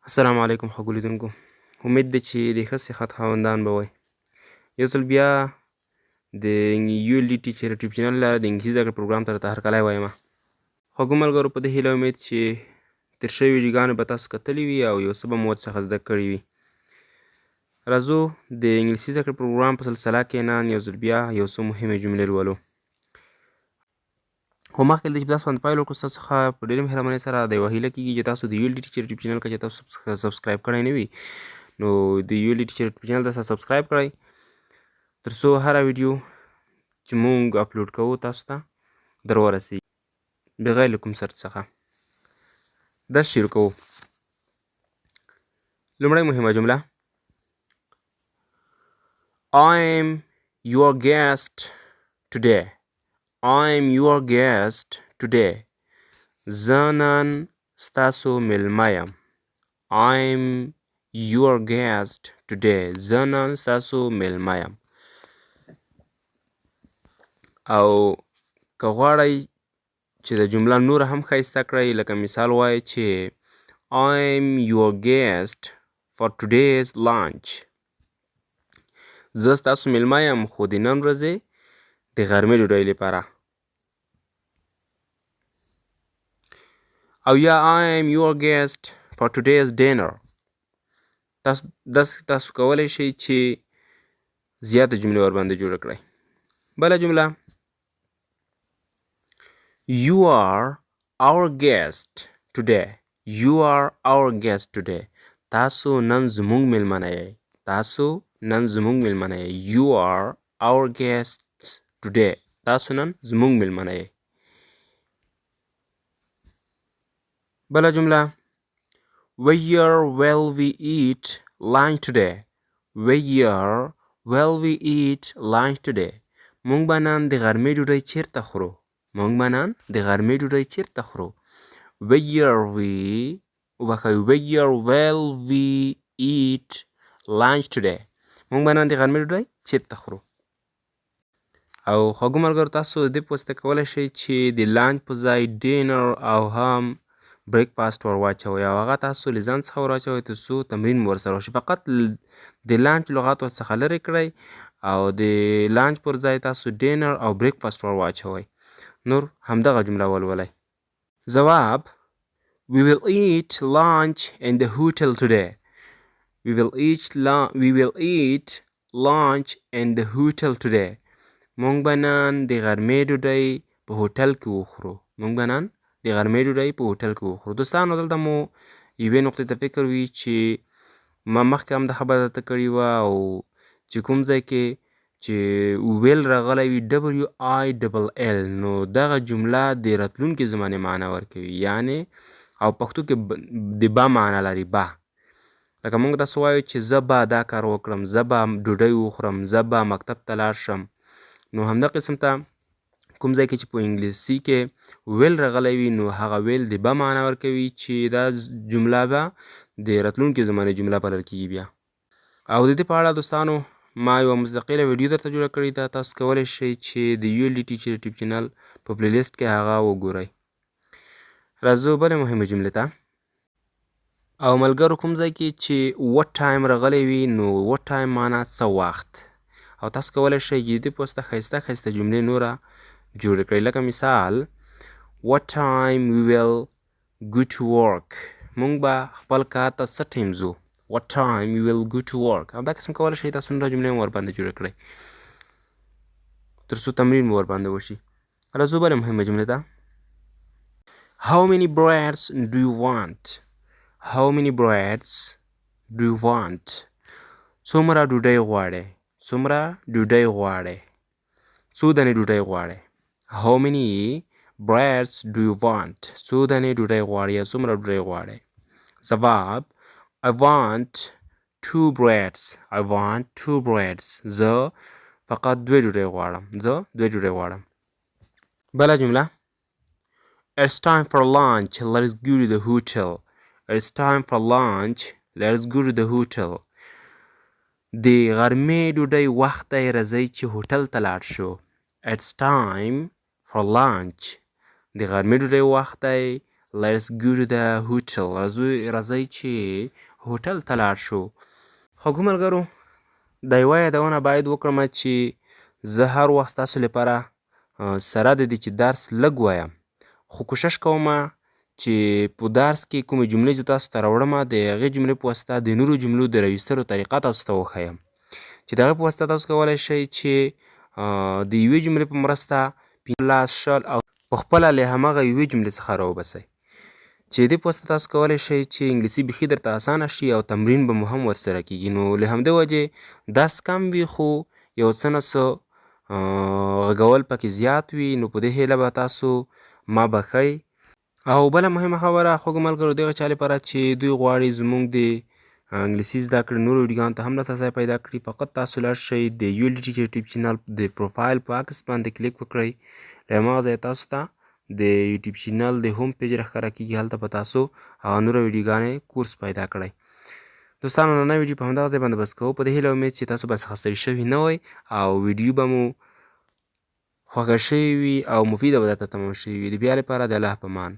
السلام علیکم ښه لیدونکو. امید دی چې د ښه صحت خاوندان به وئ. یو ځل بیا د یو لی ټیچر یوټیوب چینل له د انګلیسي زده کړې پروګرام ته راته هرکلی وایم. خوږو ملګرو په دې هیله امید چې تېر شوي ویډیوګانې به تاسو کتلي وي او یو څه به مو ورڅخه زده کړي وي. راځو د انګلیسي زده کړې پروګرام په سلسله کې نن یو ځل بیا یو څه مهمې جملې لولو. خو مخکې له دې چې تاسو باندې پیل وکړو ستاسو څخه په ډېرې مهربانۍ سره د یوه هیله کېږي چې تاسو د یو لی ټیچر یوټیوب چینل که چې تاسو سبسکرایب کړی نه وي نو د یو لی ټیچر یوټیوب چینل ته سبسکرایب کړئ تر څو هره ویډیو چې مونږ اپلوډ کوو تاسو ته در ورسیږي بغیر له کوم سرچ څخه. درس شروع کوو. لومړی مهمه جمله I am your guest today. I am your guest today. زه نن ستاسو میلمه یم. I am your guest today. زه نن ستاسو میلمه یم. او که غواړئ چې د جمله نور هم ښایسته کړئ لکه مثال وایئ چې I am your guest for today's lunch. زه ستاسو میلمه یم خو د نن ورځې د غرمې ډوډۍ لپاره. او یا I am your guest for today's dinner. تاسو کولی شئ چې زیاته جملې ورباندې جوړه کړئ. بله جمله You are our guest today. You are our guest today. تاسو نن زموږ میلمانه یئ. تاسو نن زموږ میلمانه یئ. You are our guest today. تاسو نن زموږ میلمانه یئ. بله جمله Where will we eat lunch today? Where will we eat lunch today? مونږ به نن د غرمې ډوډۍ چیرته خورو؟ مونږ به نن د غرمې ډوډۍ چیرته خورو؟ Where will we eat lunch today? مونږ به نن د غرمې ډوډۍ چیرته خورو؟ او خوږو ملګرو تاسو د دې په واسطه کولی شئ چې د لانچ په ځای ډینر او هم بریک فاسټ ور واچوئ او هغه تاسو له ځان څخه ور واچوئ تر څو تمرین مو ورسره وشي. فقط د لانچ لغات ورڅخه لرې کړئ او د لانچ پر ځای تاسو ډینر او بریک فاسټ ور واچوئ. نور همدغه جمله ولولئ. ځواب We will eat lunch in the hotel today. We will eat lunch in the hotel today. مونږ به نن د غرمې ډوډۍ په هوټل کې وخورو. مونږ به نن د غرمې ډوډۍ په هوټل کې وخورو. دوستانو دلته مو یوې نقطې ته فکر وي چې ما مخکې هم د خبره درته کړې وه او چې کوم ځای کې چې ویل راغلی وي WILL نو دغه جمله د راتلونکې زمانې معنی ورکوي یعنې او پښتو کې د با معنی لري. با لکه مونږ تاسو وایو چې زه به دا کار وکړم، زه به ډوډۍ وخورم، زه به مکتب ته لاړ شم. نو همدا قسم ته کوم ځای کې چې په انګلیسي کې ویل راغلی وي نو هغه ویل د به معنی ورکوي چې دا جمله به د راتلونکې زمانې جمله بلل کېږي بیا. او د دې په اړه دوستانو ما یوه مستقله ویډیو درته جوړه کړې ده. تاسو کولی شئ چې د یو لی ټیچر یوټیوب چینل په پلی لیست کې هغه وګورئ. راځو بلې مهمې جملې ته. او ملګرو کوم ځای کې چې what time راغلی وي نو what time معنا څه وخت او تاسو کولی شئ چې د دې په واسطه ښایسته ښایسته جملې نوره جوړې کړئ. لکه مثال what time we will go to work. مونږ به خپل کار ته څه ټایم ځو؟ what time we will go to work. همدا قسم کولی شئ تاسو نوره جملې هم ورباندې جوړې کړئ تر څو تمرین مو ورباندې وشي. راځو بلې مهمه جملې ته. How many breads do you want? How many breads do you want? څومره ډوډۍ غواړې؟ څومره ډوډۍ غواړې؟ څو دانې ډوډۍ غواړې؟ How many breads do you want? څو دانې ډوډۍ غواړې یا څومره ډوډۍ غواړې؟ ځواب I want 2 breads. I want 2 breads. زه فقط 2 ډوډۍ غواړم. زه 2 ډوډۍ غواړم. بله جمله It's time for lunch. Let's go to the hotel. It's time for lunch. Let's go to the hotel. د غرمې ډوډۍ وخت دی راځئ چې هوټل ته لاړ شو. It's time for lunch. د غرمې ډوډۍ وخت دی Let's go to the hotel. راځئ چې هوټل ته لاړ شو. خوږو ملګرو د یوه یادونه باید وکړم چې زه هر وخت ستاسو لپاره سره د دې چې درس لږ وایم خو کوشش کوم چې په درس کې کومې جملې زه تاسو ته راوړم د هغې جملې په واسطه د نورو جملو د راویستلو طریقه تاسو ته وښیم چې د هغې په واسطه تاسو کولی شئ چې د یوې جملې په مرسته 15 شل او په خپله له همغه یوې جملې څخه راوباسئ چې دې په واسطه تاسو کولی شئ چې انګلیسي بیخي درته اسانه شي او تمرین به مو هم ورسره کیږي. نو له همدې وجې درس کم وي خو یو څه نه څه غږول پکې زیات وي. نو په دې هیله به تاسو ما بښئ. او بله مهمه خبره خوږو ملګرو دغه چا لپاره چې دوی غواړي زموږ د انګلیسي زده کړې نورو ویډیوګانو ته هم لاسرسی پیدا کړي فقط تاسو لاړ شئ د یولی ټیچر یوټیوب چینل د پروفایل په عکس باندې کلیک وکړئ. له هماغه ځایه تاسو ته د یوټیوب چینل د هوم پیج راښکاره کیږي. هلته به تاسو هغه نوره ویډیوګانې کورس پیدا کړئ. دوستانو نننۍ ویډیو په همدغه ځای باندې بس کوو په دې هیله امید چې تاسو به څخه ستړي شوي نه وئ او ویډیو به مو خوښه شوې وي او مفیده به درته تمام شوې وي. د بیا لپاره د الله په امان.